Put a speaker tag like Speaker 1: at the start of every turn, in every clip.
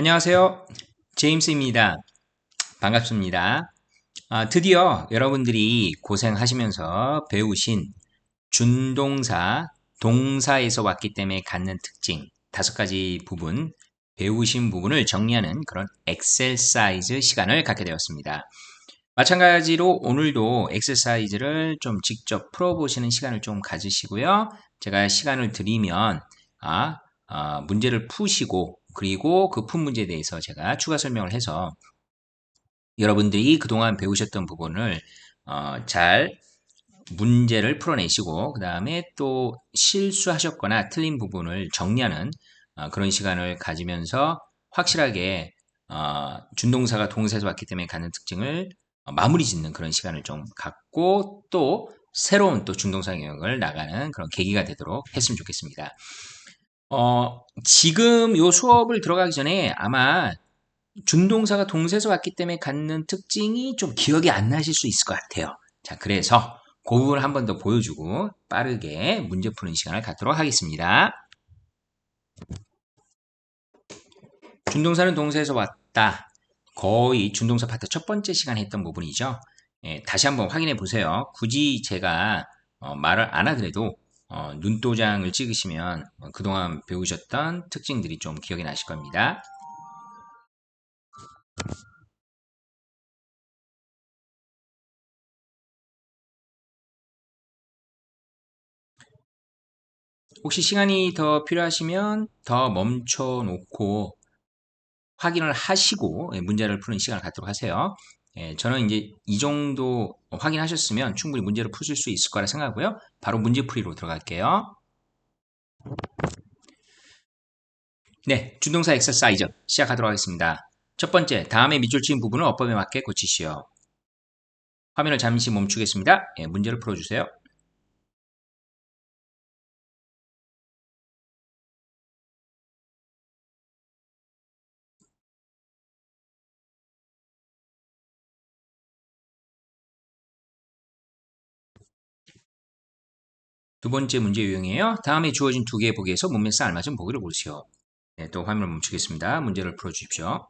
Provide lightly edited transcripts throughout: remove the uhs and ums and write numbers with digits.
Speaker 1: 안녕하세요. 제임스입니다. 반갑습니다. 드디어 여러분들이 고생하시면서 배우신 준동사, 동사에서 왔기 때문에 갖는 특징 5가지 부분, 배우신 부분을 정리하는 그런 엑셀사이즈 시간을 갖게 되었습니다. 마찬가지로 오늘도 엑셀사이즈를 좀 직접 풀어보시는 시간을 좀 가지시고요. 제가 시간을 드리면 문제를 푸시고 그리고 그 푼 문제에 대해서 제가 추가 설명을 해서 여러분들이 그동안 배우셨던 부분을 잘 문제를 풀어내시고 그 다음에 또 실수하셨거나 틀린 부분을 정리하는 그런 시간을 가지면서 확실하게 준동사가 동사에서 왔기 때문에 갖는 특징을 마무리 짓는 그런 시간을 좀 갖고 또 새로운 또 준동사 영역을 나가는 그런 계기가 되도록 했으면 좋겠습니다. 지금 요 수업을 들어가기 전에 아마 준동사가 동사에서 왔기 때문에 갖는 특징이 좀 기억이 안 나실 수 있을 것 같아요. 자, 그래서 그 부분을 한 번 더 보여주고 빠르게 문제 푸는 시간을 갖도록 하겠습니다. 준동사는 동사에서 왔다. 거의 준동사 파트 첫 번째 시간에 했던 부분이죠. 다시 한번 확인해 보세요. 굳이 제가 말을 안 하더라도 눈도장을 찍으시면 그동안 배우셨던 특징들이 좀 기억이 나실 겁니다. 혹시 시간이 더 필요하시면 더 멈춰 놓고 확인을 하시고 문제를 푸는 시간을 갖도록 하세요. 저는 이제 이 정도 확인하셨으면 충분히 문제를 푸실 수 있을 거라 생각하고요. 바로 문제풀이로 들어갈게요. 네, 준동사 엑서사이즈 시작하도록 하겠습니다. 첫 번째, 다음에 밑줄 치인 부분을 어법에 맞게 고치시오. 화면을 잠시 멈추겠습니다. 문제를 풀어주세요. 두 번째 문제 유형이에요. 다음에 주어진 두 개의 보기에서 문맥상 알맞은 보기를 고르시오. 네, 또 화면을 멈추겠습니다. 문제를 풀어주십시오.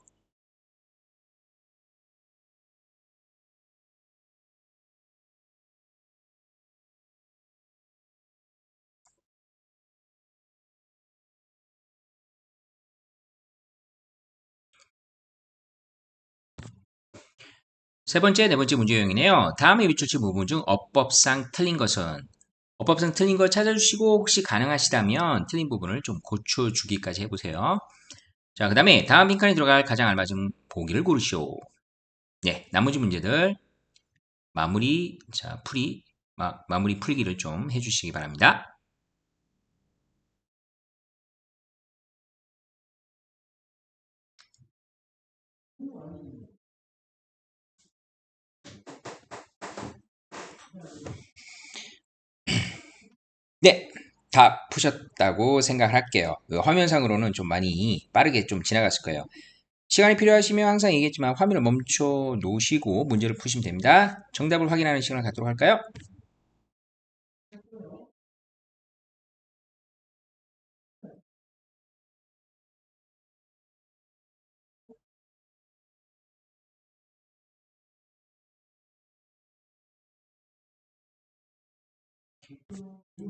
Speaker 1: 세 번째, 네 번째 문제 유형이네요. 다음에 밑줄 친 부분 중 어법상 틀린 것은 어법상 틀린 걸 찾아주시고 혹시 가능하시다면 틀린 부분을 좀 고쳐주기까지 해보세요. 자, 그 다음에 다음 빈칸에 들어갈 가장 알맞은 보기를 고르시오. 네, 나머지 문제들 마무리 마무리 풀기를 좀 해주시기 바랍니다. 네, 다 푸셨다고 생각을 할게요. 화면상으로는 좀 많이 빠르게 좀 지나갔을 거예요. 시간이 필요하시면 항상 얘기했지만 화면을 멈춰 놓으시고 문제를 푸시면 됩니다. 정답을 확인하는 시간을 갖도록 할까요?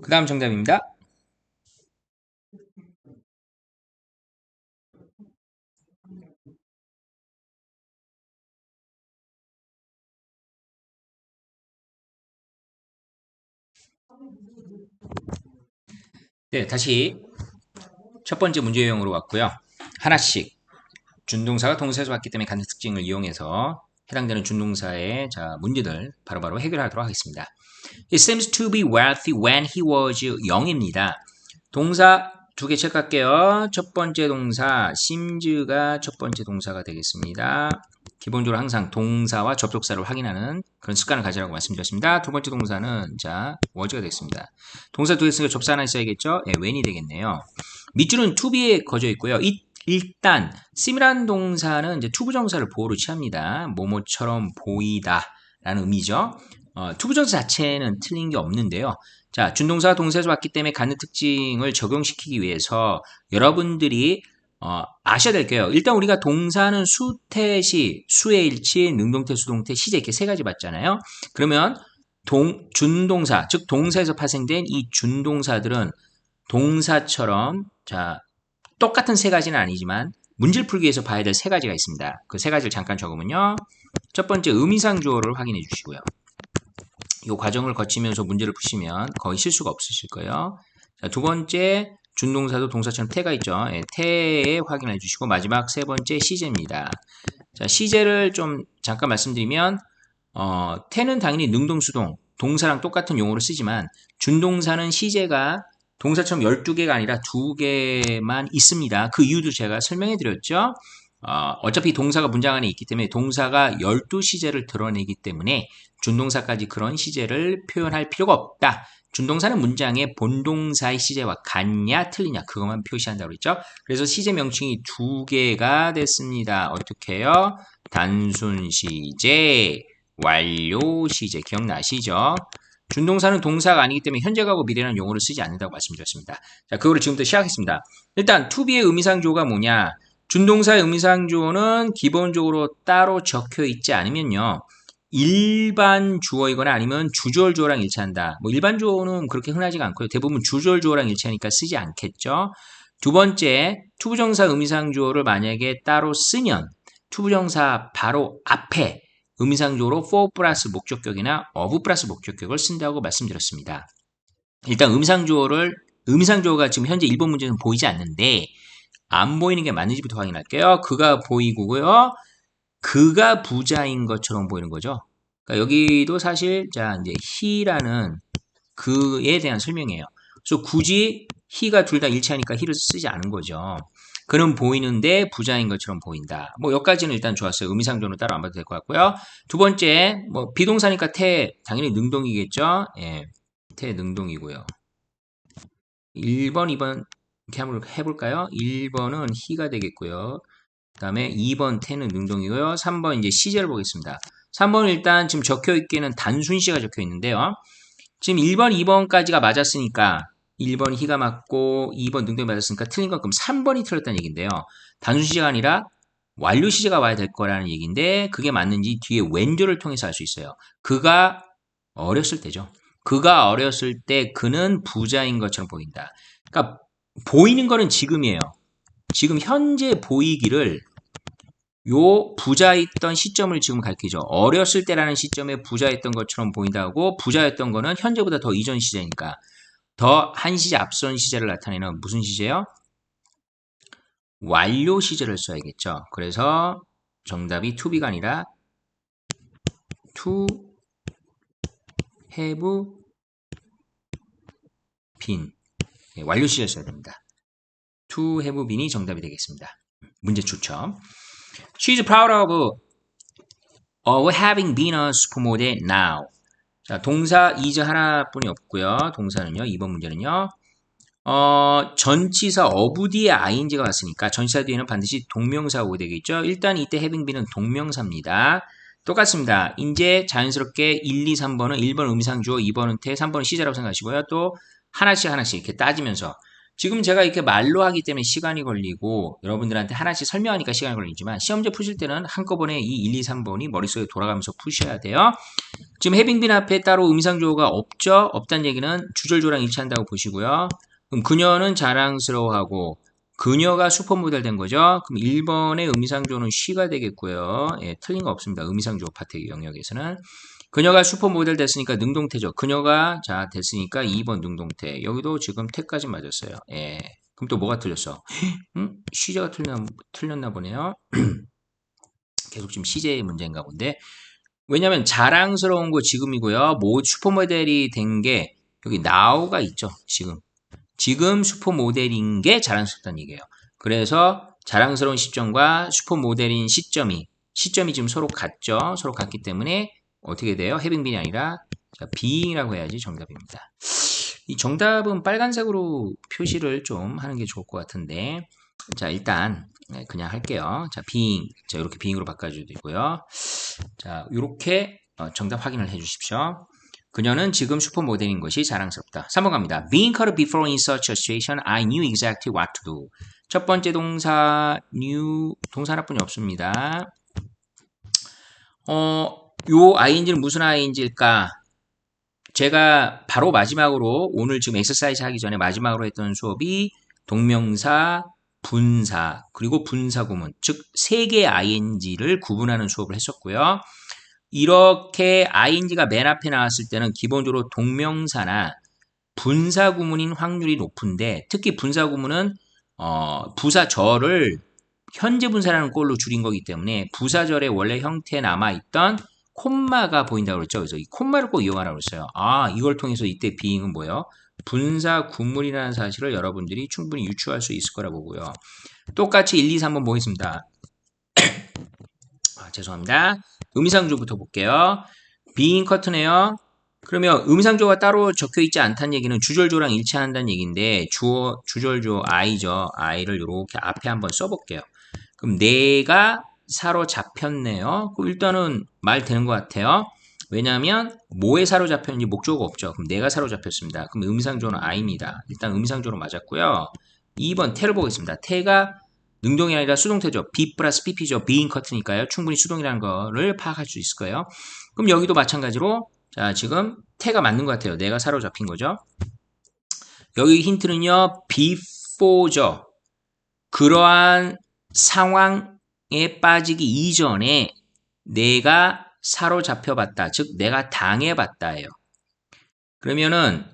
Speaker 1: 그 다음 정답입니다. 네, 다시 첫 번째 문제 유형으로 왔고요. 하나씩 준동사가 동사에서 왔기 때문에 갖는 특징을 이용해서 해당되는 준동사의 문제들 바로바로 해결하도록 하겠습니다. He seems to be wealthy when he was young입니다. 동사 두 개 체크할게요. 첫 번째 동사 seems가 첫 번째 동사가 되겠습니다. 기본적으로 항상 동사와 접속사를 확인하는 그런 습관을 가지라고 말씀드렸습니다. 두 번째 동사는 was가 되겠습니다. 동사 두 개 쓰니까 접사 하나 있어야겠죠? when이 되겠네요. 밑줄은 to be에 거져 있고요. 일단 seem이라는 동사는 이제 투부정사를 보호로 취합니다. 뭐뭐처럼 보이다 라는 의미죠. 투부정사 자체는 틀린 게 없는데요. 자, 준동사가 동사에서 왔기 때문에 갖는 특징을 적용시키기 위해서 여러분들이 아셔야 될 게요. 일단 우리가 동사는 수태시, 수의 일치, 능동태, 수동태, 시제 이렇게 세 가지 봤잖아요. 그러면 준동사, 즉 동사에서 파생된 이 준동사들은 동사처럼 자 똑같은 세 가지는 아니지만 문제를 풀기 위해서 봐야 될 세 가지가 있습니다. 그 세 가지를 잠깐 적으면요. 첫 번째 의미상 주어를 확인해 주시고요. 이 과정을 거치면서 문제를 푸시면 거의 실수가 없으실 거예요. 자, 두 번째 준동사도 동사처럼 태가 있죠. 예, 태에 확인해 주시고 마지막 세 번째 시제입니다. 자, 시제를 좀 잠깐 말씀드리면 태는 당연히 능동수동 동사랑 똑같은 용어를 쓰지만 준동사는 시제가 동사처럼 12개가 아니라 2개만 있습니다. 그 이유도 제가 설명해 드렸죠. 어차피 동사가 문장 안에 있기 때문에 동사가 12시제를 드러내기 때문에 준동사까지 그런 시제를 표현할 필요가 없다. 준동사는 문장의 본동사의 시제와 같냐 틀리냐 그것만 표시한다고 그랬죠. 그래서 시제 명칭이 2개가 됐습니다. 어떻게 해요? 단순 시제, 완료 시제 기억나시죠? 준동사는 동사가 아니기 때문에 현재하고 미래라는 용어를 쓰지 않는다고 말씀드렸습니다. 자, 그거를 지금부터 시작하겠습니다. 일단 to-be의 의미상주어가 뭐냐? 준동사의 의미상주어는 기본적으로 따로 적혀 있지 않으면요. 일반 주어이거나 아니면 주절 주어랑 일치한다. 뭐 일반 주어는 그렇게 흔하지가 않고요. 대부분 주절 주어랑 일치하니까 쓰지 않겠죠. 두 번째, 투부정사 의미상주어를 만약에 따로 쓰면 투부정사 바로 앞에 의미상주어로 for 플러스 목적격이나 of 플러스 목적격을 쓴다고 말씀드렸습니다. 일단 의미상주어가 지금 현재 1번 문제는 보이지 않는데 안 보이는 게 맞는지부터 확인할게요. 그가 보이고요. 그가 부자인 것처럼 보이는 거죠. 그러니까 여기도 사실 자 이제 he라는 그에 대한 설명이에요. 그래서 굳이 he가 둘 다 일치하니까 he를 쓰지 않은 거죠. 그는 보이는데 부자인 것처럼 보인다. 뭐 여기까지는 일단 좋았어요. 의미상조는 따로 안 봐도 될 것 같고요. 두 번째 뭐 비동사니까 태 당연히 능동이겠죠. 예, 태 능동이고요. 1번, 2번 이렇게 한번 해볼까요? 1번은 he가 되겠고요. 그 다음에 2번 태는 능동이고요. 3번 이제 시제를 보겠습니다. 3번 일단 지금 적혀 있기는 단순 시가 적혀 있는데요. 지금 1번, 2번까지가 맞았으니까 1번 희가 맞고 2번 능동이 맞았으니까 틀린 건 그럼 3번이 틀렸다는 얘기인데요. 단순 시제가 아니라 완료 시제가 와야 될 거라는 얘기인데 그게 맞는지 뒤에 웬조를 통해서 알 수 있어요. 그가 어렸을 때죠. 그가 어렸을 때 그는 부자인 것처럼 보인다. 그러니까 보이는 거는 지금이에요. 지금 현재 보이기를 요 부자였던 시점을 지금 가리키죠. 어렸을 때라는 시점에 부자였던 것처럼 보인다고 부자였던 거는 현재보다 더 이전 시제니까 더 한 시제 앞선 시제를 나타내는 무슨 시제요? 완료 시제를 써야겠죠. 그래서 정답이 to be가 아니라 to have been 완료 시제를 써야 됩니다. to have been이 정답이 되겠습니다. 문제 추첨. She's proud of having been a supermodel now. 자, 동사 is 하나뿐이 없고요. 동사는요. 2번 문제는요. 전치사 of 뒤에 ing가 왔으니까 전치사 뒤에는 반드시 동명사가 오게 되겠죠. 일단 이때 having been은 동명사입니다. 똑같습니다. 이제 자연스럽게 1, 2, 3번은 1번 의미상주어, 2번은 태, 3번은 시제라고 생각하시고요. 또 하나씩 이렇게 따지면서 지금 제가 이렇게 말로 하기 때문에 시간이 걸리고 여러분들한테 하나씩 설명하니까 시간이 걸리지만 시험제 푸실 때는 한꺼번에 이 1, 2, 3번이 머릿속에 돌아가면서 푸셔야 돼요. 지금 having been 앞에 따로 의미상주어가 없죠? 없다는 얘기는 주절조랑 일치한다고 보시고요. 그럼 그녀는 자랑스러워하고 그녀가 슈퍼모델 된 거죠. 그럼 1번의 의미상주어는 she가 되겠고요. 예, 틀린 거 없습니다. 의미상주어 파트 영역에서는. 그녀가 슈퍼모델 됐으니까 능동태죠. 그녀가 자 됐으니까 2번 능동태. 여기도 지금 태까지 맞았어요. 예. 그럼 또 뭐가 틀렸어? 시제가 틀렸나 보네요. 계속 지금 시제의 문제인가 본데. 왜냐면 자랑스러운 거 지금이고요. 뭐 슈퍼모델이 된 게 여기 now가 있죠. 지금 슈퍼모델인 게 자랑스럽다는 얘기예요. 그래서 자랑스러운 시점과 슈퍼모델인 시점이 지금 서로 같죠. 서로 같기 때문에 어떻게 돼요? having been이 아니라 자, being이라고 해야지 정답입니다. 이 정답은 빨간색으로 표시를 좀 하는 게 좋을 것 같은데 자 일단 그냥 할게요. 자 being 자 이렇게 being으로 바꿔줘도 되고요. 자 이렇게 정답 확인을 해주십시오. 그녀는 지금 슈퍼모델인 것이 자랑스럽다. 3번 갑니다. Being caught before in such a situation, I knew exactly what to do. 첫 번째 동사 new 동사 하나뿐이 없습니다. 요 ing는 무슨 ing일까? 제가 바로 마지막으로 오늘 지금 엑서사이즈 하기 전에 마지막으로 했던 수업이 동명사, 분사, 그리고 분사구문, 즉 세 개의 ing를 구분하는 수업을 했었고요. 이렇게 ing가 맨 앞에 나왔을 때는 기본적으로 동명사나 분사구문인 확률이 높은데, 특히 분사구문은 부사절을 현재 분사라는 꼴로 줄인 거기 때문에 부사절의 원래 형태에 남아있던 콤마가 보인다고 그랬죠. 그래서 이 콤마를 꼭 이용하라고 그랬어요. 이걸 통해서 이때 being은 뭐예요? 분사 구문이라는 사실을 여러분들이 충분히 유추할 수 있을 거라 보고요. 똑같이 1, 2, 3번 보겠습니다. 죄송합니다. 의미상조부터 볼게요. being 커트네요. 그러면 의미상조가 따로 적혀 있지 않다는 얘기는 주절조랑 일치한다는 얘기인데 주절조 I죠. I를 이렇게 앞에 한번 써볼게요. 그럼 내가 사로잡혔네요. 일단은 말 되는 것 같아요. 왜냐하면 뭐에 사로잡혔는지 목적어가 없죠. 그럼 내가 사로잡혔습니다. 그럼 의미상조는 I입니다. 일단 의미상조로 맞았고요. 2번 태를 보겠습니다. 태가 능동이 아니라 수동태죠. be 플러스 pp죠. being cut니까요. 충분히 수동이라는 거를 파악할 수 있을 거예요. 그럼 여기도 마찬가지로 자 지금 태가 맞는 것 같아요. 내가 사로잡힌 거죠. 여기 힌트는요. before죠. 그러한 상황에 빠지기 이전에 내가 사로잡혀봤다. 즉 내가 당해봤다예요. 그러면은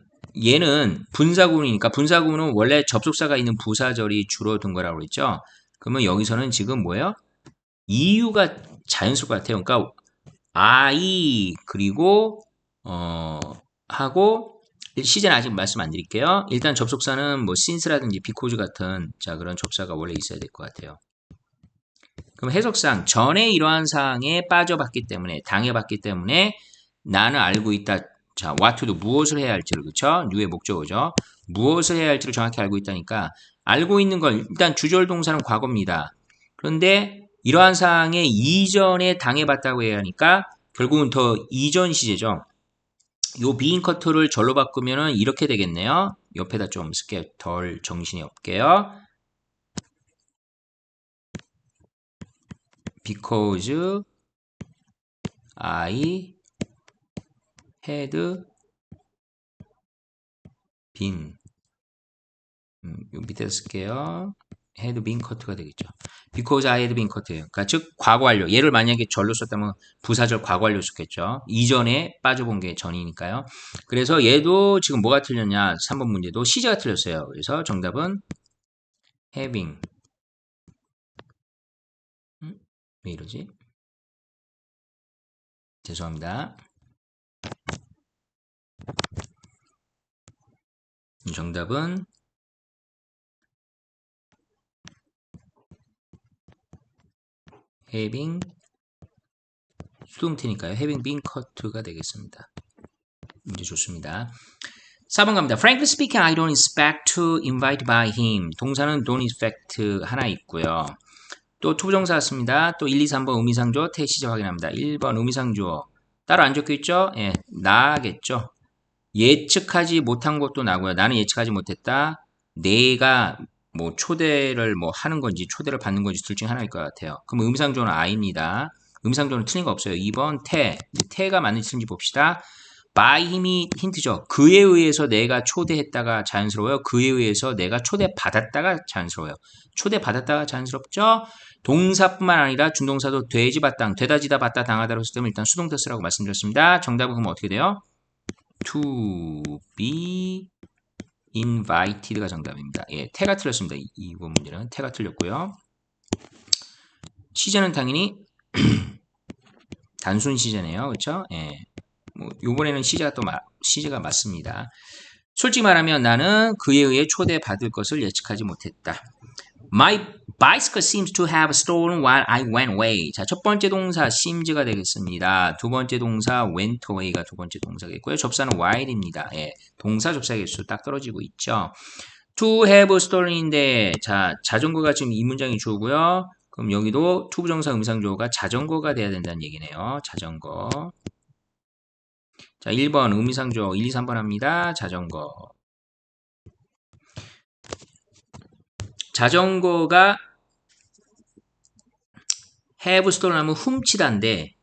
Speaker 1: 얘는 분사구문이니까 분사구문은 원래 접속사가 있는 부사절이 줄어든 거라고 그랬죠. 그러면 여기서는 지금 뭐예요? 이유가 자연스러울 것 같아요. 그러니까 I 그리고 하고 시제는 아직 말씀 안 드릴게요. 일단 접속사는 뭐 since라든지 because 같은 자 그런 접사가 원래 있어야 될 것 같아요. 그럼 해석상 전에 이러한 사항에 빠져봤기 때문에 당해봤기 때문에 나는 알고 있다. 자, what to do 무엇을 해야 할지를 그쵸? new의 목적어죠. 무엇을 해야 할지를 정확히 알고 있다니까 알고 있는 걸 일단 주절 동사는 과거입니다. 그런데 이러한 사항에 이전에 당해봤다고 해야 하니까 결국은 더 이전 시제죠. 요 being cut를 절로 바꾸면은 이렇게 되겠네요. 옆에다 좀 쓸게요. 덜 정신이 없게요. Because I had been 요 밑에다 쓸게요. had been cut가 되겠죠. Because I had been cut예요. 그러니까 즉 과거 완료. 얘를 만약에 절로 썼다면 부사절 과거 완료 썼겠죠. 이전에 빠져본 게 전이니까요. 그래서 얘도 지금 뭐가 틀렸냐? 3번 문제도 시제가 틀렸어요. 그래서 정답은 having. 왜 이러지? 죄송합니다. 정답은 having 수동태니까요. having been cut가 되겠습니다. 문제 좋습니다. 4번 갑니다. Frankly speaking, I don't expect to invite by him. 동사는 don't expect 하나 있고요. 또 투부정사 왔습니다. 또 1, 2, 3번 의미상조 태시제 확인합니다. 1번 의미상조 따로 안 적혀 있죠? 예, 나겠죠. 예측하지 못한 것도 나고요. 나는 예측하지 못했다. 내가 뭐 초대를 뭐 하는 건지 초대를 받는 건지 둘 중에 하나일 것 같아요. 그럼 의미상조는 I입니다. 의미상조는 틀린 거 없어요. 2번 태. 태가 맞는지 틀린지 봅시다. by 힘이 힌트죠. 그에 의해서 내가 초대했다가 자연스러워요. 그에 의해서 내가 초대받았다가 자연스러워요. 초대받았다가 자연스럽죠. 동사뿐만 아니라 준동사도 되지 받당, 되다 지다 받다 당하다로 쓸 때는 일단 수동태 쓰라고 말씀드렸습니다. 정답은 그럼 어떻게 돼요? to be invited가 정답입니다. 예, 태가 틀렸습니다. 이번 문제는 태가 틀렸고요. 시제는 당연히 단순 시제네요. 그렇죠? 예. 뭐 요번에는 시제가 맞습니다. 솔직히 말하면 나는 그에 의해 초대받을 것을 예측하지 못했다. My bicycle seems to have stolen while I went away. 자, 첫 번째 동사 seems가 되겠습니다. 두 번째 동사 went away가 두 번째 동사겠고요. 접사는 while입니다. 예, 동사 접사 개수 딱 떨어지고 있죠. To have stolen인데 자, 자전거가 지금 이 문장이 주어고요. 그럼 여기도 투부정사 의미상조가 자전거가 돼야 된다는 얘기네요. 자전거. 자, 1번 의미상조 1, 2, 3번 합니다. 자전거. 자전거가 have stolen 하면 훔치다인데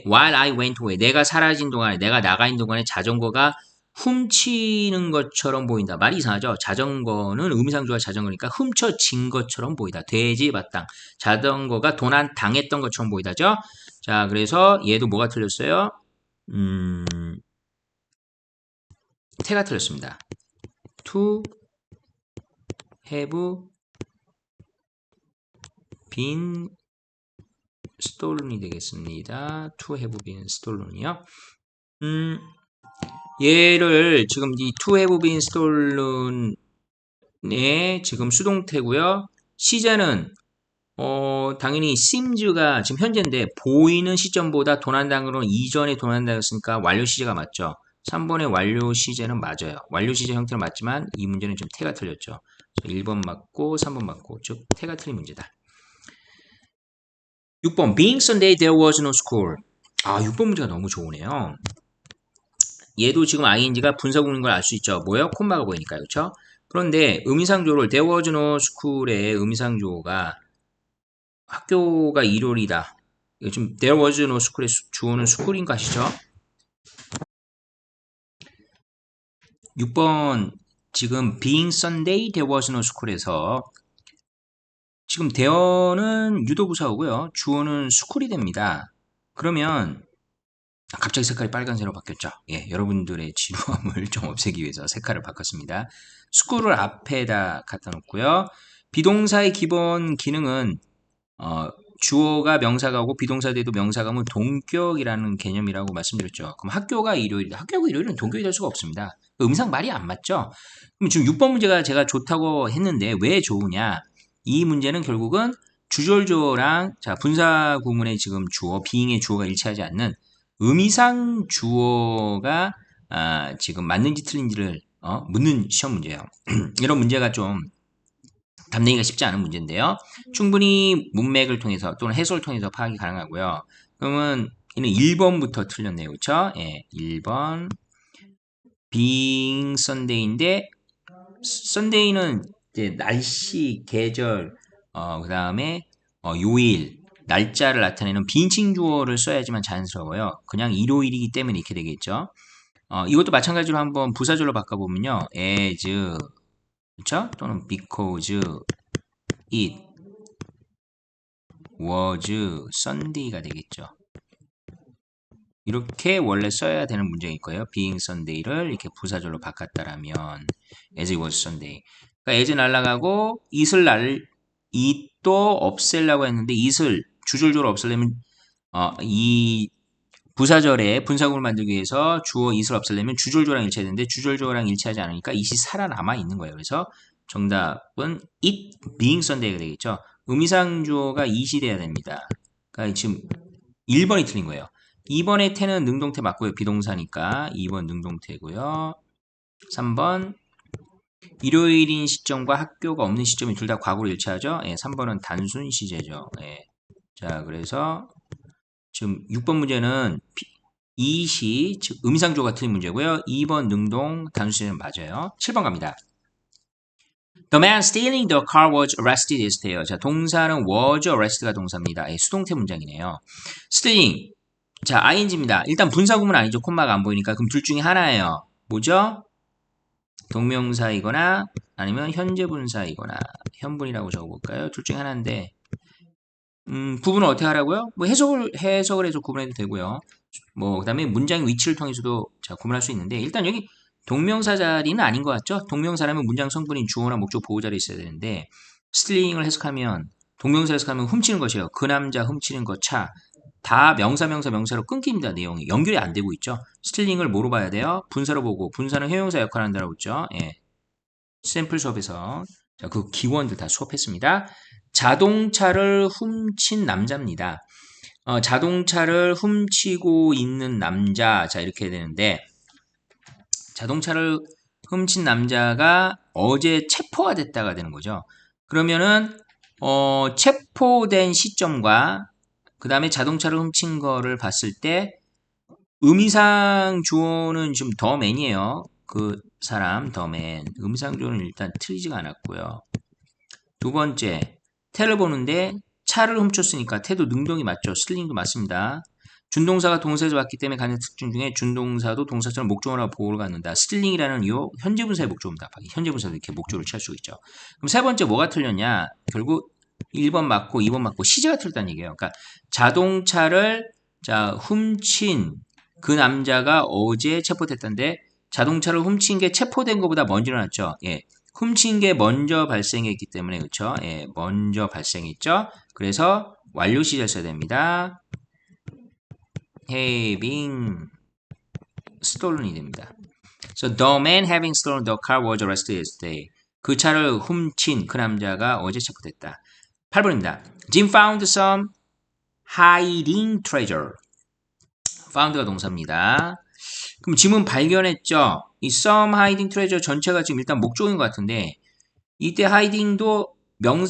Speaker 1: while I went away 내가 사라진 동안에 내가 나가 있는 동안에 자전거가 훔치는 것처럼 보인다. 말이 이상하죠? 자전거는 의미상조가 자전거니까 훔쳐진 것처럼 보이다. 돼지 마땅. 자전거가 도난 당했던 것처럼 보이다죠? 자, 그래서 얘도 뭐가 틀렸어요? 태가 틀렸습니다. to have been stolen이 되겠습니다. to have been stolen이요. 얘를 지금 이 to have been stolen의 지금 수동태고요. 시제는 당연히 semes가 지금 현재인데 보이는 시점보다 도난당으로는 이전에 도난당했으니까 완료 시제가 맞죠. 3번의 완료 시제는 맞아요. 완료 시제 형태는 맞지만 이 문제는 좀 태가 틀렸죠. 1번 맞고 3번 맞고 즉 태가 틀린 문제다. 6번 Being Sunday there was no school. 6번 문제가 너무 좋으네요. 얘도 지금 ing가 분사구문인 걸 알 수 있죠. 뭐예요? 콤마가 보이니까 그렇죠? 그런데 의미상조를 there was no school의 의미상조가 학교가 일요일이다. 지금 there was no school의 주어는 school인 거 아시죠? 6번 지금 being Sunday there was no school에서 지금 there는 유도부사고요. 주어는 school이 됩니다. 그러면 갑자기 색깔이 빨간색으로 바뀌었죠. 예, 여러분들의 지루함을 좀 없애기 위해서 색깔을 바꿨습니다. school을 앞에다 갖다 놓고요. 비동사의 기본 기능은 주어가 명사가 오고 비동사 뒤에도 명사가 오면 동격이라는 개념이라고 말씀드렸죠. 그럼 학교가 일요일이다. 학교가 일요일은 동격이 될 수가 없습니다. 음상 말이 안 맞죠? 그럼 지금 6번 문제가 제가 좋다고 했는데 왜 좋으냐? 이 문제는 결국은 주절주어랑 자 분사 구문의 지금 주어, being의 주어가 일치하지 않는 의미상 주어가 지금 맞는지 틀린지를 묻는 시험 문제예요. 이런 문제가 좀 답내기가 쉽지 않은 문제인데요. 충분히 문맥을 통해서 또는 해석을 통해서 파악이 가능하고요. 그러면 이는 1번부터 틀렸네요. 그렇죠? 예, 1번 being Sunday인데 Sunday는 이제 날씨, 계절, 그 다음에 요일, 날짜를 나타내는 빈칭 주어를 써야지만 자연스러워요. 그냥 일요일이기 때문에 이렇게 되겠죠. 이것도 마찬가지로 한번 부사절로 바꿔보면요. as, 그렇죠? 또는 because it was Sunday가 되겠죠. 이렇게 원래 써야 되는 문장일 거예요. being Sunday를 이렇게 부사절로 바꿨다라면 as it was Sunday. 그러니까 as 날라가고 it도 없애려고 했는데 it을 주절조로 없애려면 이 부사절에 분사구를 만들기 위해서 주어 it을 없애려면 주절조랑 일치해야 되는데 주절조랑 일치하지 않으니까 it이 살아남아 있는 거예요. 그래서 정답은 it being Sunday가 되겠죠. 의미상 주어가 it이 돼야 됩니다. 그러니까 지금 1번이 틀린 거예요. 2번의 태는 능동태 맞고요. 비동사니까 2번 능동태고요. 3번 일요일인 시점과 학교가 없는 시점이 둘 다 과거로 일치하죠. 예, 3번은 단순 시제죠. 예. 자, 그래서 지금 6번 문제는 이시 즉 의미상조가 틀린 문제고요. 2번 능동 단순 시제는 맞아요. 7번 갑니다. The man stealing the car was arrested yesterday. 자, 동사는 was arrested가 동사입니다. 예, 수동태 문장이네요. stealing 자, ing입니다. 일단 분사구문 아니죠. 콤마가 안 보이니까. 그럼 둘 중에 하나예요. 뭐죠? 동명사이거나 아니면 현재 분사이거나 현분이라고 적어볼까요? 둘 중에 하나인데 구분을 어떻게 하라고요? 뭐 해석을 해서 구분해도 되고요. 뭐 그다음에 문장 위치를 통해서도 자, 구분할 수 있는데 일단 여기 동명사 자리는 아닌 것 같죠? 동명사라면 문장 성분인 주어나 목적 보호자리 있어야 되는데 스틸링을 해석하면 동명사 해석하면 훔치는 것이에요. 그 남자 훔치는 것 차. 다 명사로 끊깁니다. 내용이 연결이 안 되고 있죠. 스틸링을 뭐로 봐야 돼요? 분사로 보고 분사는 형용사 역할을 한다고 했죠. 예. 샘플 수업에서 자, 그 기원들 다 수업했습니다. 자동차를 훔친 남자입니다. 자동차를 훔치고 있는 남자 자 이렇게 되는데 자동차를 훔친 남자가 어제 체포가 됐다가 되는 거죠. 그러면은 체포된 시점과 그 다음에 자동차를 훔친 거를 봤을 때 의미상 주어는 좀 더맨이에요. 그 사람 더맨. 의미상 주어는 일단 틀리지가 않았고요. 두 번째, 태를 보는데 차를 훔쳤으니까 태도 능동이 맞죠. 스틸링도 맞습니다. 준동사가 동사에서 왔기 때문에 가는 특징 중에 준동사도 동사처럼 목적어나 보호를 갖는다. 스틸링이라는 요 현재분사의 목적어입니다. 현재분사도 이렇게 목적어를 취할 수 있죠. 그럼 세 번째 뭐가 틀렸냐? 결국 1번 맞고 2번 맞고 시제가 틀렸다는 얘기예요. 그러니까 자동차를 훔친 그 남자가 어제 체포됐다는데 자동차를 훔친 게 체포된 것보다 먼저 일어났죠. 예. 훔친 게 먼저 발생했기 때문에 그렇죠. 예, 먼저 발생했죠. 그래서 완료 시제를 써야 됩니다. having stolen이 됩니다. So the man having stolen the car was arrested yesterday. 그 차를 훔친 그 남자가 어제 체포됐다. 8번입니다. Jim found some hiding treasure. found가 동사입니다. 그럼 짐은 발견했죠. 이 some hiding treasure 전체가 지금 일단 목적인 것 같은데 이때 hiding도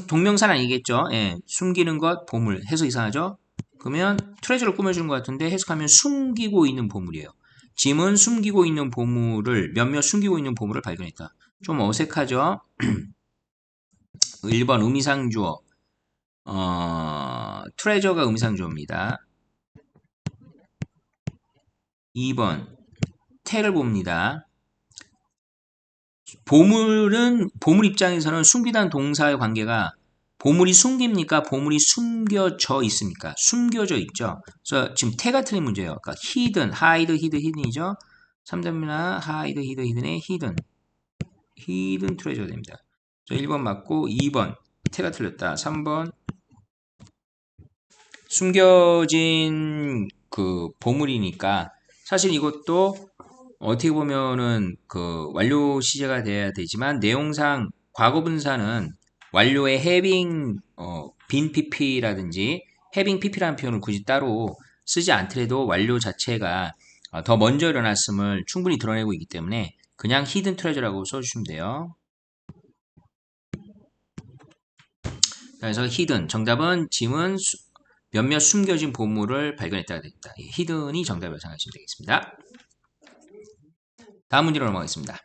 Speaker 1: 동명사는 아니겠죠. 예, 숨기는 것, 보물. 해서 이상하죠. 그러면 트레저를 꾸며주는 것 같은데 해석하면 숨기고 있는 보물이에요. 짐은 숨기고 있는 보물을 몇몇 숨기고 있는 보물을 발견했다. 좀 어색하죠. 1번 의미상주어. 트레저가 의미상주어입니다. 2번 태를 봅니다. 보물 입장에서는 숨기다는 동사의 관계가 보물이 숨깁니까? 보물이 숨겨져 있습니까? 숨겨져 있죠. 그래서 지금 태가 틀린 문제예요. 그러니까 hidden, hide, hidden이죠. 3단이나 hide, hidden의 hidden treasure 됩니다. 1번 맞고 2번 태가 틀렸다. 3번 숨겨진 그 보물이니까 사실 이것도 어떻게 보면은 그 완료 시제가 돼야 되지만 내용상 과거분사는 완료의 having been pp라든지 having pp라는 표현을 굳이 따로 쓰지 않더라도 완료 자체가 더 먼저 일어났음을 충분히 드러내고 있기 때문에 그냥 hidden treasure라고 써주시면 돼요. 그래서 hidden 정답은 짐은 몇몇 숨겨진 보물을 발견했다가 됐다. hidden이 정답이라고 생각하시면 되겠습니다. 다음 문제로 넘어가겠습니다.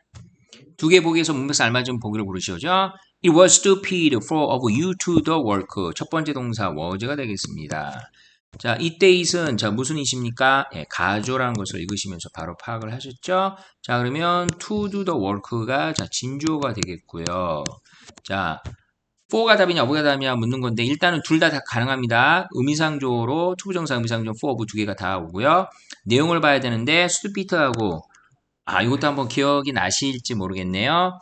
Speaker 1: 두 개 보기에서 문맥상 알맞은 보기를 고르시오죠. It was stupid for of you to do work. 첫 번째 동사 was가 되겠습니다. 자, itdate은 자 무슨 it입니까? 예, 가조라는 것을 읽으시면서 바로 파악을 하셨죠? 자, 그러면 to do the work가 자 진주어가 되겠고요. 자, for가 답이냐 of가 답이냐 묻는 건데 일단은 둘 다 가능합니다. 의미상조로 투부정사 의미상조 for of 두 개가 다 오고요. 내용을 봐야 되는데 stupid하고 이것도 한번 기억이 나실지 모르겠네요.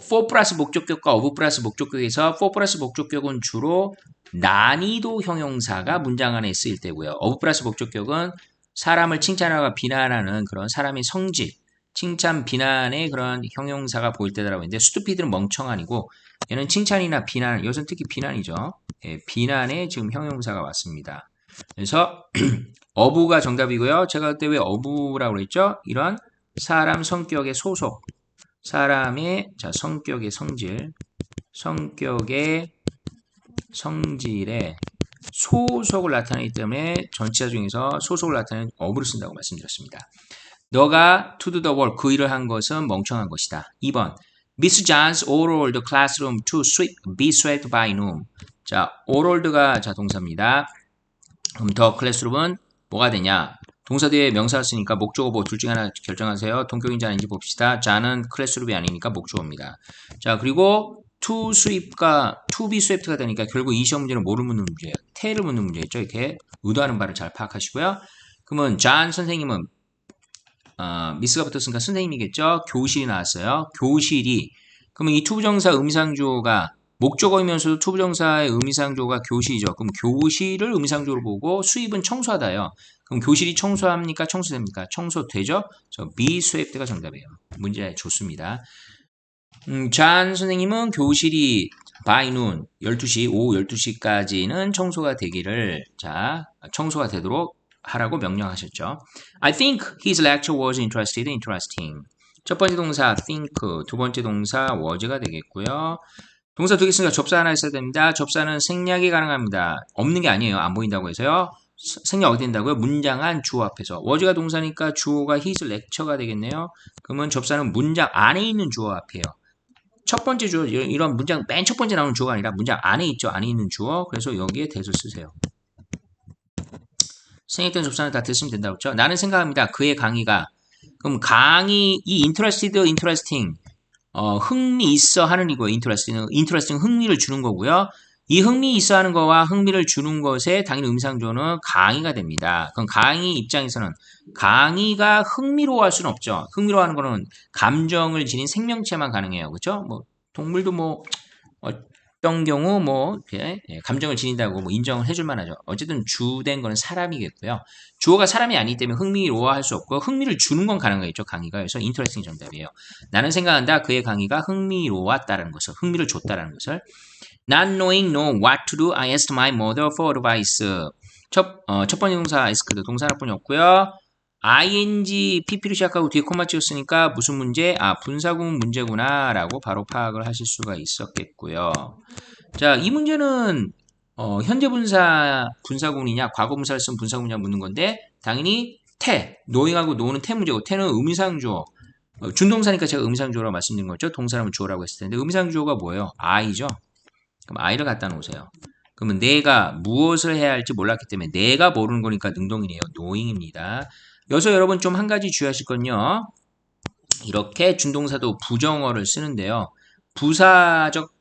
Speaker 1: for 플러스 목적격과 of 플러스 목적격에서 for 플러스 목적격은 주로 난이도 형용사가 문장 안에 쓰일 때고요. of 플러스 목적격은 사람을 칭찬하거나 비난하는 그런 사람의 성질, 칭찬, 비난의 그런 형용사가 보일 때라고 했는데 stupid는 멍청한이고 얘는 칭찬이나 비난, 이것은 특히 비난이죠. 예, 비난의 지금 형용사가 왔습니다. 그래서 어부가 정답이고요. 제가 그때 왜 어부라고 그랬죠? 이런 사람 성격의 소속, 사람의 성격의 성질, 성격의 성질에 소속을 나타내기 때문에 전치사 중에서 소속을 나타내는 어부를 쓴다고 말씀드렸습니다. 너가 to do the work, 그 일을 한 것은 멍청한 것이다. 2번 Miss John's ordered the classroom to be swept by noon. 자, ordered가 동사입니다. 그럼 더 클래스룸은 뭐가 되냐? 동사 뒤에 명사를 쓰니까 목적어 뭐 둘 중에 하나 결정하세요. 동격인지 아닌지 봅시다. 자는 클래스룸이 아니니까 목적어입니다. 자, 그리고 to sweep가 to be sweept가 되니까 결국 이 시험 문제는 뭐를 묻는 문제예요? 태를 묻는 문제겠죠. 이렇게 의도하는 바를 잘 파악하시고요. 그러면 잔 선생님은 미스가 붙었으니까 선생님이겠죠. 교실이 나왔어요. 교실이 그러면 이 투부정사 의미상조가 목적어이면서도 투부정사의 의미상조가 교실이죠. 그럼 교실을 의미상조로 보고 수입은 청소하다요. 그럼 교실이 청소합니까? 청소됩니까? 청소되죠? be sweept가 정답이에요. 문제 좋습니다. 잔 선생님은 교실이 by noon 12시, 오후 12시까지는 청소가 되기를 청소가 되도록 하라고 명령하셨죠. I think his lecture was interesting. 첫 번째 동사 think, 두 번째 동사 was가 되겠고요. 동사 두 개 있으니까 접사 하나 있어야 됩니다. 접사는 생략이 가능합니다. 없는 게 아니에요. 안 보인다고 해서요. 생략 어디 된다고요? 문장 안 주어 앞에서. was가 동사니까 주어가 his lecture가 되겠네요. 그러면 접사는 문장 안에 있는 주어 앞이에요. 첫 번째 주어, 이런 문장 맨 첫 번째 나오는 주어가 아니라 문장 안에 있죠. 안에 있는 주어. 그래서 여기에 대해서 쓰세요. 생략된 접선을 다 듣으면 된다고 했죠. 나는 생각합니다. 그의 강의가. 그럼 강의, 이 interested, interesting. 흥미있어 하는 이거예요. interesting 흥미를 주는 거고요. 이 흥미있어 하는 거와 흥미를 주는 것에 당연히 음상조는 강의가 됩니다. 그럼 강의 입장에서는 강의가 흥미로워할 수는 없죠. 흥미로워하는 거는 감정을 지닌 생명체만 가능해요. 그렇죠? 뭐 동물도 뭐 어떤 경우 뭐 이렇게 감정을 지닌다고 뭐 인정을 해줄 만하죠. 어쨌든 주된 거는 사람이겠고요. 주어가 사람이 아니기 때문에 흥미로워할 수 없고 흥미를 주는 건 가능하겠죠. 강의가. 그래서 interesting 정답이에요. 나는 생각한다. 그의 강의가 흥미로웠다라는 것을, 흥미를 줬다라는 것을. Not knowing know what to do, I asked my mother for advice. 첫 번째 동사 ask도 동사 하나뿐이었고요. ing, pp로 시작하고 뒤에 콤마 찍었으니까 무슨 문제? 분사구문 문제구나 라고 바로 파악을 하실 수가 있었겠고요. 자, 이 문제는 현재 분사, 분사구문이냐 과거 분사를 쓴 분사구문이냐 묻는 건데 당연히 태, knowing하고 know는 태 문제고 태는 의미상주어. 준동사니까 제가 의미상주어라고 말씀드린 거죠. 동사라면 주어라고 했을 텐데 의미상주어가 뭐예요? I죠. 그럼 I를 갖다 놓으세요. 그러면 내가 무엇을 해야 할지 몰랐기 때문에 내가 모르는 거니까 능동이네요. knowing입니다. 여기서 여러분 좀 한 가지 주의하실 건요. 이렇게 준동사도 부정어를 쓰는데요. 부사적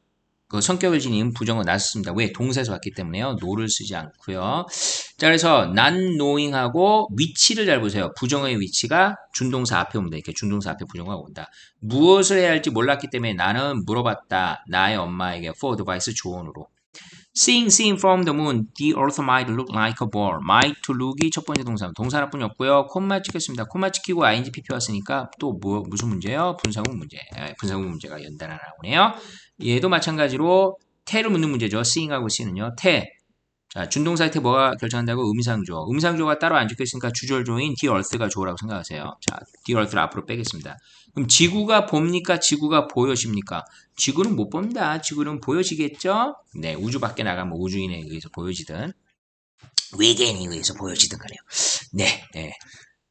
Speaker 1: 그 성격을 지닌 부정어 놨습니다. 왜? 동사에서 왔기 때문에요. no를 쓰지 않고요. 자, 그래서 not knowing하고 위치를 잘 보세요. 부정어의 위치가 준동사 앞에 옵니다. 이렇게 준동사 앞에 부정어가 온다. 무엇을 해야 할지 몰랐기 때문에 나는 물어봤다. 나의 엄마에게 for advice 조언으로. Seeing from the moon, the earth might look like a ball. might to look이 첫 번째 동사. 동사 하나뿐이 없고요. 콤마 찍겠습니다. 콤마 찍히고 ing pp 왔으니까 또 무슨 문제예요? 분사구문 문제. 분사구문 문제가 연달아 나오네요. 얘도 마찬가지로 태를 묻는 문제죠. seeing하고 see는요. 태. 자, 준동사의 태 뭐가 결정한다고? 의미상주어. 의미상주어가 따로 안 적혀있으니까 주절조인 the earth가 주어라고 생각하세요. 자, the earth를 앞으로 빼겠습니다. 그럼 지구가 봅니까? 지구가 보여집니까? 지구는 못 봅니다. 지구는 보여지겠죠? 네, 우주 밖에 나가면 우주인에 의해서 보여지든 외계인에 의해서 보여지든 그래요. 네, 네.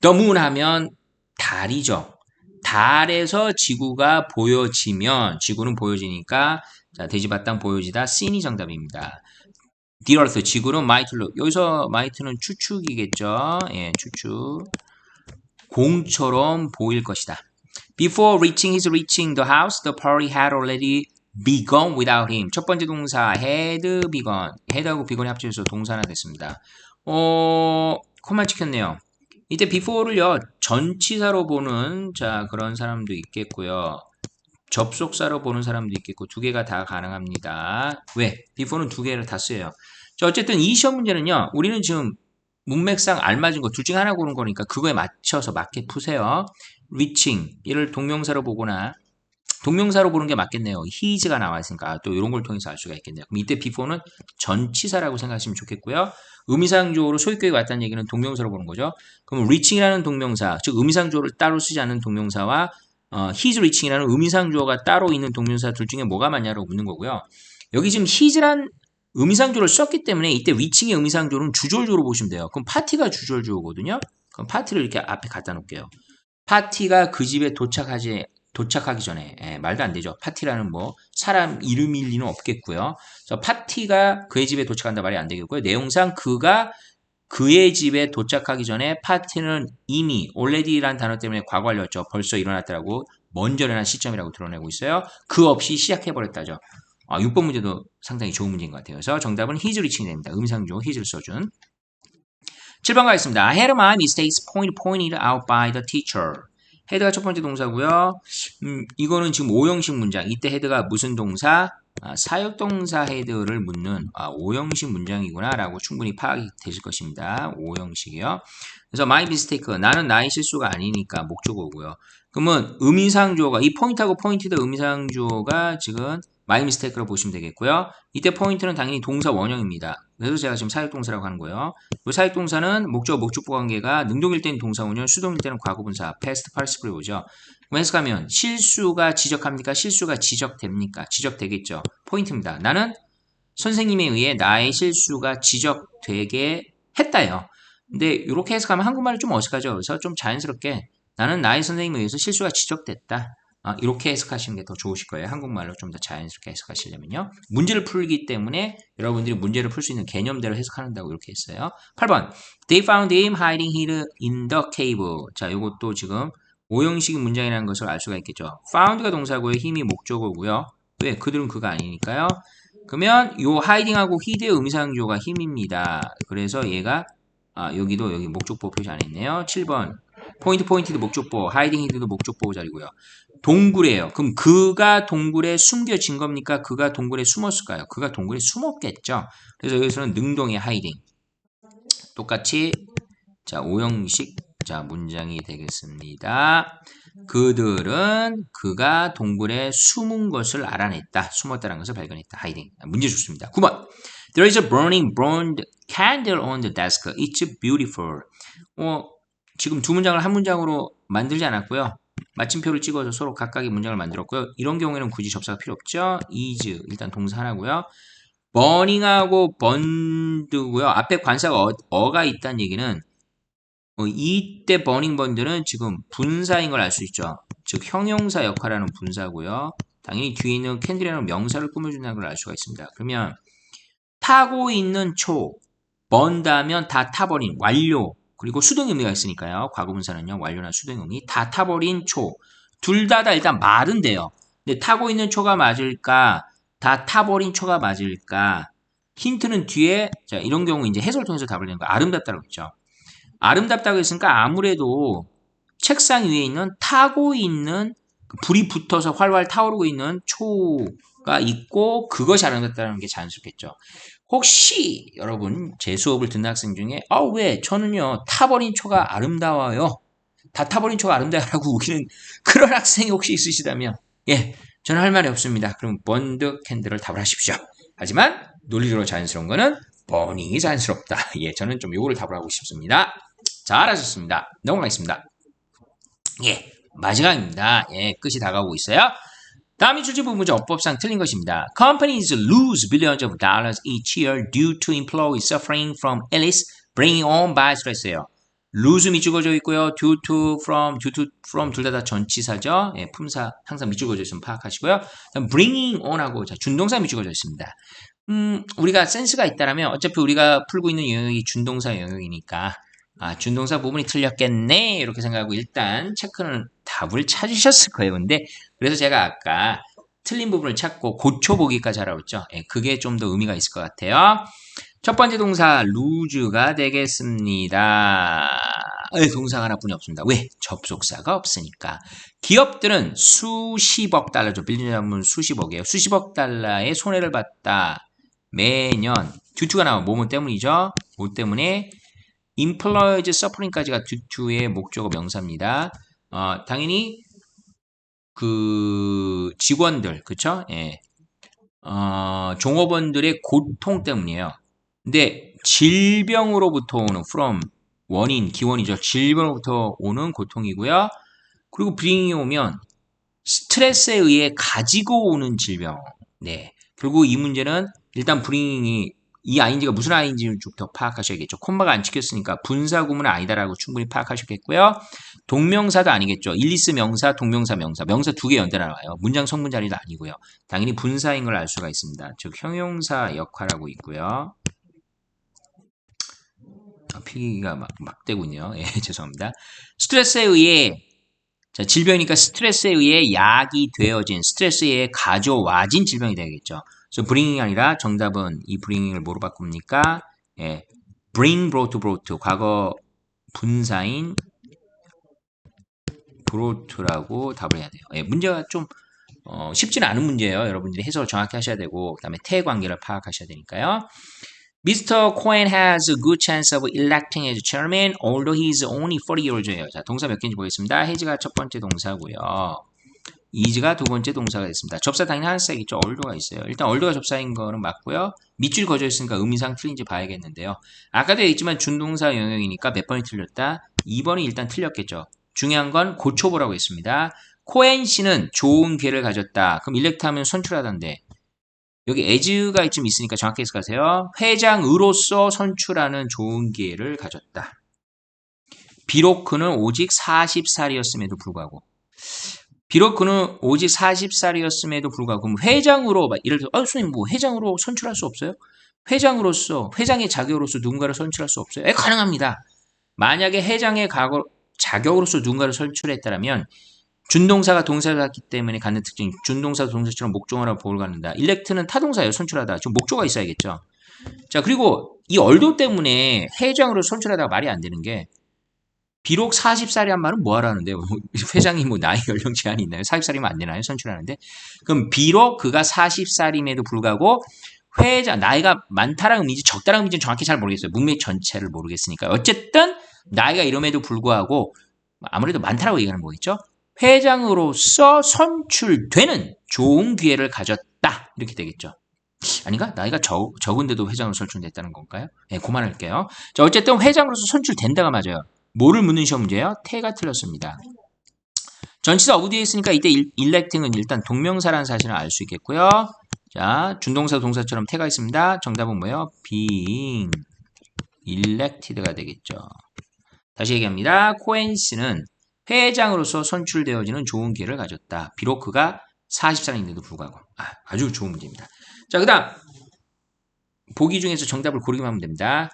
Speaker 1: The moon 하면 달이죠. 달에서 지구가 보여지면 지구는 보여지니까 자, 돼지바땅 보여지다 seen이 정답입니다. The earth, 지구는 might look. 여기서 might는 추측이겠죠. 예, 추측. 공처럼 보일 것이다. Before reaching the house, the party had already begun without him. 첫 번째 동사 had begun. had하고 begun이 합쳐져서 동사 하나 됐습니다. 콤마 찍혔네요. 이때 before를요 전치사로 보는 자 그런 사람도 있겠고요. 접속사로 보는 사람도 있겠고 두 개가 다 가능합니다. 왜? before는 두 개를 다 써요. 자, 어쨌든 이 시험 문제는요. 우리는 지금 문맥상 알맞은 거 둘 중에 하나 고른 거니까 그거에 맞춰서 맞게 푸세요. reaching 이를 동명사로 보거나 동명사로 보는 게 맞겠네요. his가 나와 있으니까 또 이런 걸 통해서 알 수가 있겠네요. 그럼 이때 before는 전치사라고 생각하시면 좋겠고요. 의미상조어로 소유격이 왔다는 얘기는 동명사로 보는 거죠. 그럼 reaching이라는 동명사, 즉 의미상조어를 따로 쓰지 않는 동명사와 his reaching이라는 의미상조어가 따로 있는 동명사 둘 중에 뭐가 맞냐고 묻는 거고요. 여기 지금 his란 의미상조어를 썼기 때문에 이때 reaching의 의미상조어는 주절주어로 보시면 돼요. 그럼 파티가 주절주어거든요. 그럼 파티를 이렇게 앞에 갖다 놓을게요. 파티가 그 집에 도착하기 전에 말도 안 되죠. 파티라는 뭐 사람 이름일 리는 없겠고요. 그래서 파티가 그의 집에 도착한다 말이 안 되겠고요. 내용상 그가 그의 집에 도착하기 전에 파티는 이미 already라는 단어 때문에 과거 완료였죠. 벌써 일어났다라고 먼저 일어난 시점이라고 드러내고 있어요. 그 없이 시작해버렸다죠. 6번 문제도 상당히 좋은 문제인 것 같아요. 그래서 정답은 his reaching이 됩니다. 음상조 his를 써준. 7번 가겠습니다. I had my mistakes pointed out by the teacher. 헤드가 첫 번째 동사고요. 이거는 지금 5형식 문장. 이때 헤드가 무슨 동사? 사역동사 헤드를 묻는 5형식 문장이구나 라고 충분히 파악이 되실 것입니다. 5형식이요. 그래서 my mistake, 나는 나의 실수가 아니니까 목적어고요. 그러면 의미상주어가 이 포인트하고 포인트드 의미상주어가 지금 my mistake로 보시면 되겠고요. 이때 포인트는 당연히 동사 원형입니다. 그래서 제가 지금 사역동사라고 하는 거예요. 이 사역동사는 목적어 목적부 관계가 능동일 때는 동사 원형, 수동일 때는 과거분사, past participle이 오죠. 그럼 해석하면 실수가 지적합니까? 실수가 지적됩니까? 지적되겠죠. 포인트입니다. 나는 선생님에 의해 나의 실수가 지적되게 했다요. 근데 이렇게 해석하면 한국말이 좀 어색하죠. 그래서 좀 자연스럽게 나는 나의 선생님에 의해서 실수가 지적됐다. 이렇게 해석하시는 게 더 좋으실 거예요. 한국말로 좀 더 자연스럽게 해석하시려면요. 문제를 풀기 때문에 여러분들이 문제를 풀 수 있는 개념대로 해석한다고 이렇게 했어요. 8번. They found him hiding here in the cave. 자, 이것도 지금 오형식 문장이라는 것을 알 수가 있겠죠. found가 동사고요. 힘이 목적어고요. 왜? 그들은 그가 아니니까요. 그러면 요 hiding하고 hid의 의미상조가 힘입니다. 그래서 얘가 여기도 여기 목적보 표시 안 했네요. 7번. 포인트도 목적보, hiding hid도 목적보 자리고요. 동굴이에요. 그럼 그가 동굴에 숨겨진 겁니까? 그가 동굴에 숨었을까요? 그가 동굴에 숨었겠죠. 그래서 여기서는 능동의 hiding. 똑같이 자, 오형식 자, 문장이 되겠습니다. 그들은 그가 동굴에 숨은 것을 알아냈다. 숨었다는 것을 발견했다. hiding. 문제 좋습니다. 9번. There is a burning burned candle on the desk. It's beautiful. 지금 두 문장을 한 문장으로 만들지 않았고요. 마침표를 찍어서 서로 각각의 문장을 만들었고요. 이런 경우에는 굳이 접사가 필요 없죠. is 일단 동사 하나고요. burning하고 burned고요. 앞에 관사가 어가 있다는 얘기는 이때 burning burned는 지금 분사인 걸 알 수 있죠. 즉 형용사 역할하는 분사고요. 당연히 뒤에 있는 캔들이라는 명사를 꾸며준다는 걸 알 수가 있습니다. 그러면 타고 있는 초 번다면 다 타버린 완료 그리고 수동 의미가 있으니까요. 과거분사는요. 완료나 수동 의미 다 타버린 초 둘 다 일단 말은 돼요. 근데 타고 있는 초가 맞을까 다 타버린 초가 맞을까 힌트는 뒤에 자 이런 경우 이제 해석을 통해서 답을 내는 거 아름답다라고 했죠. 아름답다고 했으니까 아무래도 책상 위에 있는 타고 있는 불이 붙어서 활활 타오르고 있는 초가 있고 그것이 아름답다는 게 자연스럽겠죠. 혹시 여러분 제 수업을 듣는 학생 중에 왜 저는요 타버린 초가 아름다워요. 다 타버린 초가 아름다워라고 우기는 그런 학생이 혹시 있으시다면 예 저는 할 말이 없습니다. 그럼 번드 캔들을 답을 하십시오. 하지만 논리적으로 자연스러운 거는 번이 자연스럽다. 예 저는 좀 요거를 답을 하고 싶습니다. 잘하셨습니다. 넘어가겠습니다. 예 마지막입니다. 예 끝이 다가오고 있어요. 다음이 출제 부분 문제 어법상 틀린 것입니다. Companies lose billions of dollars each year due to employees suffering from illness bringing on by stress예요. lose 미주어져 있고요. due to, from 둘 다 전치사죠. 예, 품사 항상 미주어져 있으면 파악하시고요. bringing on하고 자, 준동사 미주어져 있습니다. 우리가 센스가 있다라면 어차피 우리가 풀고 있는 영역이 준동사 영역이니까 준동사 부분이 틀렸겠네 이렇게 생각하고 일단 체크는 답을 찾으셨을 거예요. 근데 그래서 제가 아까 틀린 부분을 찾고 고쳐보기까지 하라고 했죠. 예, 그게 좀 더 의미가 있을 것 같아요. 첫 번째 동사 lose가 되겠습니다. 동사가 하나뿐이 없습니다. 왜? 접속사가 없으니까. 기업들은 수십억 달러죠. 빌리언 잡으면 수십억이에요. 수십억 달러의 손해를 봤다. 매년 듀투가 나오면 뭐뭐 때문이죠? 뭐 때문에 employees suffering까지가 듀투의 목적어 명사입니다. 당연히 그 직원들 그쵸? 예. 종업원들의 고통 때문이에요. 근데 질병으로부터 오는 from 원인 기원이죠. 질병으로부터 오는 고통이고요. 그리고 bring이 오면 스트레스에 의해 가지고 오는 질병. 네. 그리고 이 문제는 일단 bring이 이 ing가 무슨 ing인지부터 파악하셔야겠죠. 콤마가 안 찍혔으니까 분사 구문은 아니다라고 충분히 파악하셨겠고요. 동명사도 아니겠죠. 일리스 명사, 동명사 명사. 명사 두 개 연달아 나와요. 문장 성분 자리도 아니고요. 당연히 분사인 걸 알 수가 있습니다. 즉 형용사 역할하고 있고요. 필기가 막 되군요. 예, 죄송합니다. 스트레스에 의해 자, 질병이니까 스트레스에 의해 약이 되어진 스트레스에 의해 가져와진 질병이 되겠죠. 그래서 bringing이 아니라 정답은 이 bringing을 뭐로 바꿉니까? 예, brought 과거 분사인 brought라고 답을 해야 돼요. 예, 문제가 좀 쉽지는 않은 문제예요. 여러분들이 해석을 정확히 하셔야 되고 그다음에 태 관계를 파악하셔야 되니까요. Mr. Cohen has a good chance of electing as chairman, although he is only 40 years old. 자, 동사 몇 개인지 보겠습니다. has가 첫 번째 동사고요. is가 두 번째 동사가 됐습니다. 접사 당연히 하나씩 있죠. older가 있어요. 일단 older가 접사인 거는 맞고요. 밑줄이 거져 있으니까 의미상 틀린지 봐야겠는데요. 아까도 얘기했지만 준동사 영역이니까 몇 번이 틀렸다? 2번이 일단 틀렸겠죠. 중요한 건 고쳐보라고 했습니다. 코엔 씨는 좋은 기회를 가졌다. 그럼 일렉트 하면 선출하던데. 여기 as가 좀 있으니까 정확히 해석하세요. 회장으로서 선출하는 좋은 기회를 가졌다. 비록 그는 오직 40살이었음에도 불구하고 비록 그는 오직 40살이었음에도 불구하고 그럼 회장으로 예를 들어 선생님 뭐 회장으로 선출할 수 없어요? 회장으로서 회장의 자격으로서 누군가를 선출할 수 없어요? 가능합니다. 만약에 회장의 자격으로서 누군가를 선출했다면 준동사가 동사를 갖기 때문에 갖는 특징이 준동사 동사처럼 목적어라고 보호를 갖는다. 일렉트는 타동사예요. 선출하다. 지금 목조가 있어야겠죠. 자 그리고 이 얼도 때문에 회장으로 선출하다가 말이 안 되는 게 비록 40살이란 말은 뭐 하라는데요? 회장이 뭐 나이 연령 제한이 있나요? 40살이면 안 되나요? 선출하는데. 그럼 비록 그가 40살임에도 불구하고 회장 나이가 많다라는 의미인지 적다라는 의미인지 정확히 잘 모르겠어요. 문맥 전체를 모르겠으니까. 어쨌든 나이가 이럼에도 불구하고 아무래도 많다라고 얘기하는 거겠죠. 회장으로서 선출되는 좋은 기회를 가졌다. 이렇게 되겠죠. 아닌가? 나이가 적은데도 회장으로 선출됐다는 건가요? 네, 그만할게요. 자, 어쨌든 회장으로서 선출된다가 맞아요. 뭐를 묻는 시험 문제예요? 태가 틀렸습니다. 전치사 어부 뒤에 있으니까 이때 electing은 일단 동명사라는 사실을 알 수 있겠고요. 자, 준동사 동사처럼 태가 있습니다. 정답은 뭐예요? being elected가 되겠죠. 다시 얘기합니다. 코엔씨는 회장으로서 선출되어지는 좋은 기회를 가졌다. 비록 그가 40살인데도 불구하고. 아주 좋은 문제입니다. 자, 그 다음 보기 중에서 정답을 고르기만 하면 됩니다.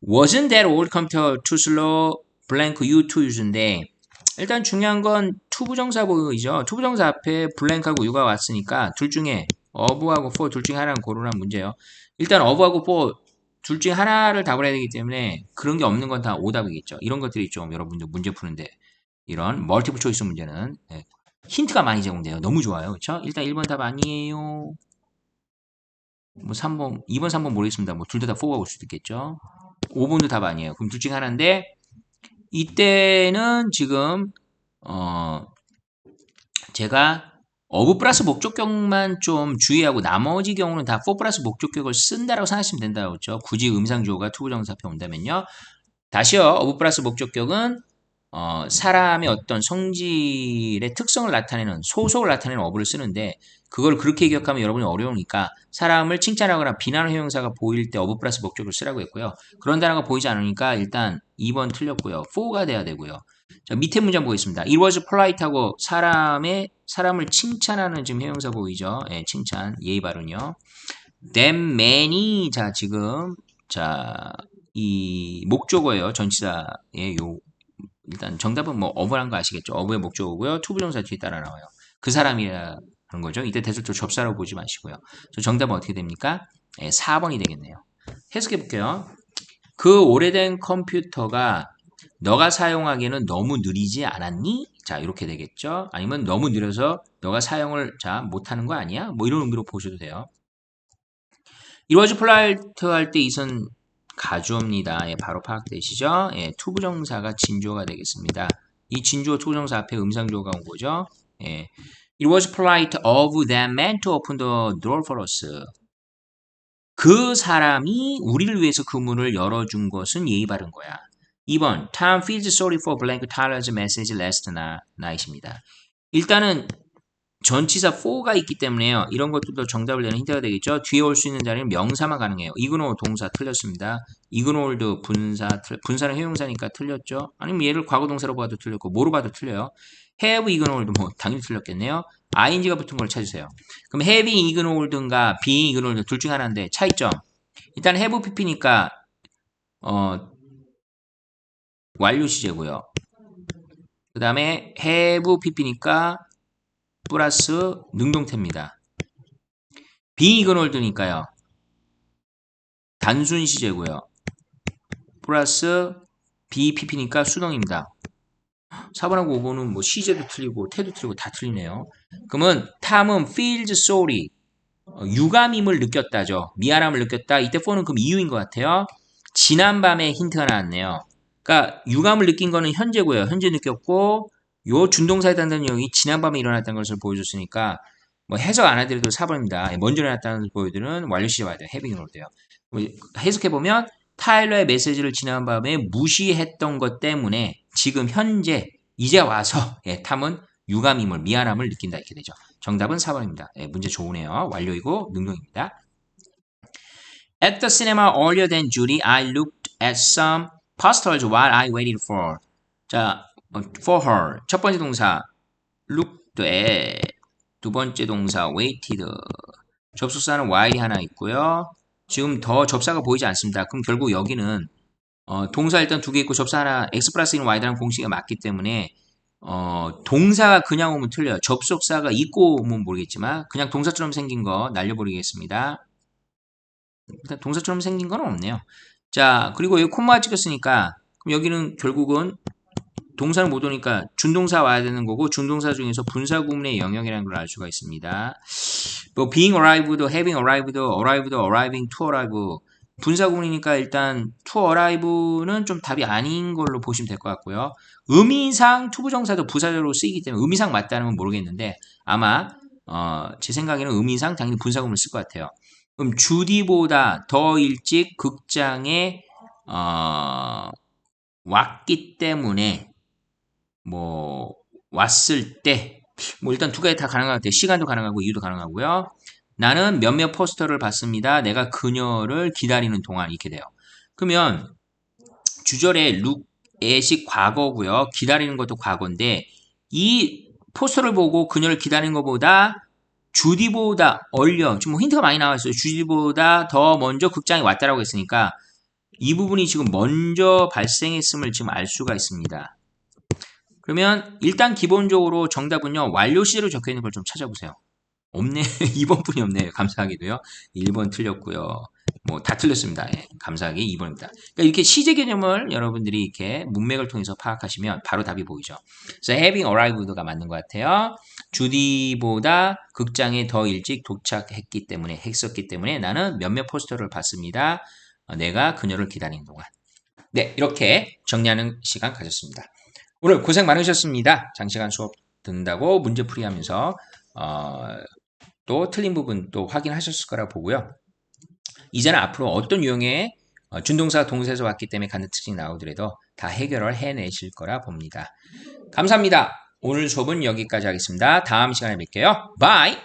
Speaker 1: Wasn't that old computer too slow? blank you to use인데 일단 중요한 건 투부정사 보이죠. 투부정사 앞에 blank하고 you가 왔으니까 둘 중에 of하고 for 둘 중에 하나는 고르라는 문제예요. 일단 of하고 for 둘 중에 하나를 답을 해야 되기 때문에 그런 게 없는 건 다 오답이겠죠. 이런 것들이 좀 여러분들 문제 푸는데 이런 멀티플 초이스 문제는 힌트가 많이 제공돼요. 너무 좋아요. 그렇죠? 일단 1번 답 아니에요. 뭐 3번, 2번, 3번 모르겠습니다. 뭐 둘 다 4가 올 수도 있겠죠. 5번도 답 아니에요. 그럼 둘 중에 하나인데 이때는 지금 제가 어부 플러스 목적격만 좀 주의하고 나머지 경우는 다 for 플러스 목적격을 쓴다라고 생각하시면 된다고 했죠. 굳이 음상주어가 투부정사 앞에 온다면요. 다시요. 어부 플러스 목적격은 사람의 어떤 성질의 특성을 나타내는 소속을 나타내는 어부를 쓰는데 그걸 그렇게 기억하면 여러분이 어려우니까 사람을 칭찬하거나 비난하는 형용사가 보일 때 어부 플러스 목적을 쓰라고 했고요. 그런 단어가 보이지 않으니까 일단 2번 틀렸고요. 4가 돼야 되고요. 자, 밑에 문제 보겠습니다. It was polite하고 사람을 칭찬하는 지금 형용사 보이죠? 예, 칭찬, 예의 발음이요. That many 자 지금 이 목적어예요. 전치사의 일단 정답은 뭐 어부란 거 아시겠죠? 어부의 목적어고요. 투부정사 뒤에 따라 나와요. 그 사람이라는 거죠. 이때 대절조 접사라고 보지 마시고요. 정답은 어떻게 됩니까? 4번이 되겠네요. 해석해 볼게요. 그 오래된 컴퓨터가 너가 사용하기에는 너무 느리지 않았니? 자, 이렇게 되겠죠. 아니면 너무 느려서 너가 사용을 못하는 거 아니야? 뭐 이런 의미로 보셔도 돼요. It was polite 할 때 이선 가주어입니다. 바로 파악되시죠? 투부정사가 진주어가 되겠습니다. 이 진주어 투부정사 앞에 음상주어가 온 거죠. It was polite of that man to open the door for us. 그 사람이 우리를 위해서 그 문을 열어준 것은 예의 바른 거야. 2번 Tom feels sorry for blank Tyler's message last night입니다. 일단은 전치사 for가 있기 때문에요. 이런 것들도 정답을 내는 힌트가 되겠죠. 뒤에 올 수 있는 자리는 명사만 가능해요. ignore 동사 틀렸습니다. ignored 분사는 형용사니까 틀렸죠. 아니면 얘를 과거동사로 봐도 틀렸고 뭐로 봐도 틀려요. have ignored 뭐 당연히 틀렸겠네요. ing가 붙은 걸 찾으세요. 그럼 having ignored인가 being ignored 둘 중 하나인데 차이점. 일단 have pp니까 완료 시제고요. 그 다음에 have pp니까 플러스 능동태입니다. being ignored니까요. 단순 시제고요. 플러스 BPP니까 수동입니다. 4번하고 5번은 뭐 시제도 틀리고 태도 틀리고 다 틀리네요. 그러면 탐은 feels sorry 유감임을 느꼈다죠. 미안함을 느꼈다. 이때 for는 그럼 이유인 것 같아요. 지난밤에 힌트가 나왔네요. 그러니까 유감을 느낀 거는 현재고요. 현재 느꼈고 요 준동사에 대한 내용이 지난밤에 일어났다는 것을 보여줬으니까 뭐 해석 안 하더라도 4번입니다. 먼저 일어났다는 것을 보여드리는 완료 시제 와야 돼요. 해빙으로 돼요. 해석해보면 타일러의 메시지를 지난밤에 무시했던 것 때문에 지금 현재 이제 와서 탐은 유감임을 미안함을 느낀다 이렇게 되죠. 정답은 4번입니다. 문제 좋으네요. 완료이고 능동입니다. At the cinema earlier than Judy, I looked at some posters while I waited for. 자, for her. 첫 번째 동사 look 또 두 번째 동사 waited. 접속사는 while이 하나 있고요. 지금 더 접사가 보이지 않습니다. 그럼 결국 여기는 동사 일단 두 개 있고 접사 하나 x 플러스 1 y라는 공식이 맞기 때문에 동사가 그냥 오면 틀려요. 접속사가 있고 오면 모르겠지만 그냥 동사처럼 생긴 거 날려버리겠습니다. 일단 동사처럼 생긴 건 없네요. 자, 그리고 여기 콤마가 찍혔으니까 그럼 여기는 결국은 동사는 못 오니까 준동사 와야 되는 거고 준동사 중에서 분사 구문의 영역이라는 걸 알 수가 있습니다. 뭐 being arrived, having arrived, arrived, arriving, to arrive 분사 구문이니까 일단 to arrive는 좀 답이 아닌 걸로 보시면 될 것 같고요. 의미상 투부정사도 부사적으로 쓰이기 때문에 의미상 맞다는 건 모르겠는데 아마 제 생각에는 의미상 당연히 분사 구문을 쓸 것 같아요. 그럼 주디보다 더 일찍 극장에 왔기 때문에 뭐 왔을 때 뭐 일단 두 가지 다 가능할 때 시간도 가능하고 이유도 가능하고요. 나는 몇몇 포스터를 봤습니다. 내가 그녀를 기다리는 동안 이렇게 돼요. 그러면 주절에 look at이 과거고요. 기다리는 것도 과거인데 이 포스터를 보고 그녀를 기다리는 것보다 주디보다 earlier 좀 힌트가 많이 나와 있어요. 주디보다 더 먼저 극장에 왔다라고 했으니까 이 부분이 지금 먼저 발생했음을 지금 알 수가 있습니다. 그러면 일단 기본적으로 정답은요. 완료 시제로 적혀있는 걸 좀 찾아보세요. 없네. 2번 뿐이 없네요. 감사하게도요. 1번 틀렸고요. 뭐 다 틀렸습니다. 예, 감사하게 2번입니다. 그러니까 이렇게 시제 개념을 여러분들이 이렇게 문맥을 통해서 파악하시면 바로 답이 보이죠. 그래서 having arrived가 맞는 것 같아요. 주디보다 극장에 더 일찍 도착했기 때문에 했었기 때문에 나는 몇몇 포스터를 봤습니다. 내가 그녀를 기다리는 동안. 네, 이렇게 정리하는 시간 가졌습니다. 오늘 고생 많으셨습니다. 장시간 수업 듣는다고 문제풀이 하면서 또 틀린 부분 또 확인하셨을 거라 보고요. 이제는 앞으로 어떤 유형의 준동사 동사에서 왔기 때문에 같은 특징이 나오더라도 다 해결을 해내실 거라 봅니다. 감사합니다. 오늘 수업은 여기까지 하겠습니다. 다음 시간에 뵐게요. 바이!